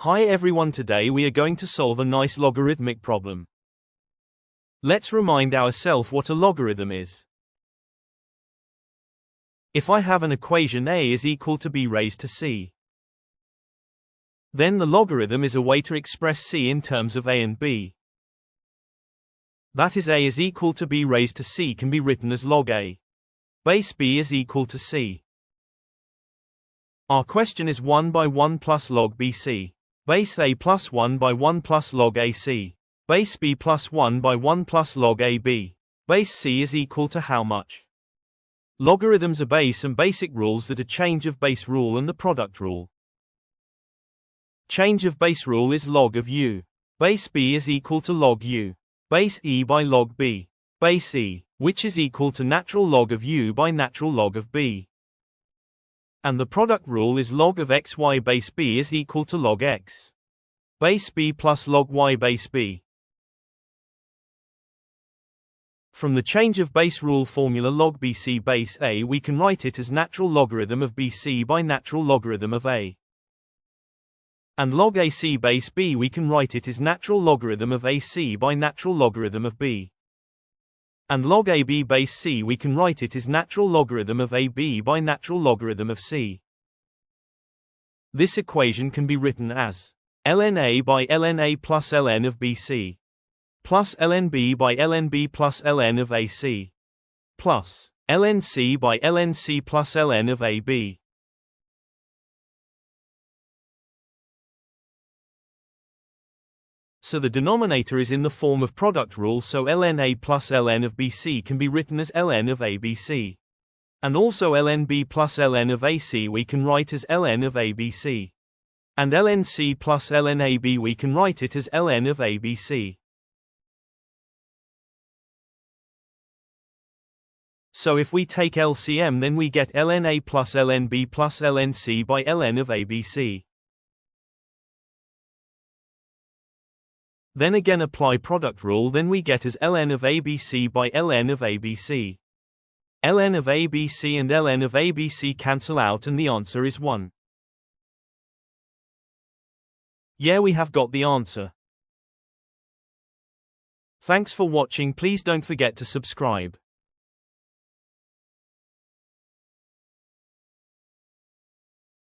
Hi everyone, today we are going to solve a nice logarithmic problem. Let's remind ourselves what a logarithm is. If I have an equation a is equal to b raised to c, then the logarithm is a way to express c in terms of a and b. That is, a is equal to b raised to c can be written as log a. Base b is equal to c. Our question is 1 by 1 plus log bc. Base a plus 1 by 1 plus log ac. Base b plus 1 by 1 plus log ab. Base c is equal to how much? Logarithms obey some basic rules that are change of base rule and the product rule. Change of base rule is log of u. Base b is equal to log u. Base e by log b. Base e, which is equal to natural log of u by natural log of b. And the product rule is log of xy base b is equal to log x. Base b plus log y base b. From the change of base rule formula log bc base a, we can write it as natural logarithm of bc by natural logarithm of a. And log ac base b, we can write it as natural logarithm of ac by natural logarithm of b. And log ab base c, we can write it as natural logarithm of ab by natural logarithm of c. This equation can be written as ln a by ln a plus ln of bc plus ln b by ln b plus ln of ac plus ln c by ln c plus ln of ab. So the denominator is in the form of product rule, so ln a plus ln of bc can be written as ln of abc. And also ln b plus ln of ac we can write as ln of abc. And ln c plus ln ab we can write it as ln of abc. So if we take LCM, then we get ln a plus ln b plus ln c by ln of abc. Then again apply product rule, then we get as ln of abc by ln of abc. Ln of abc and ln of abc cancel out and the answer is 1. Yeah, we have got the answer. Thanks for watching. Please don't forget to subscribe.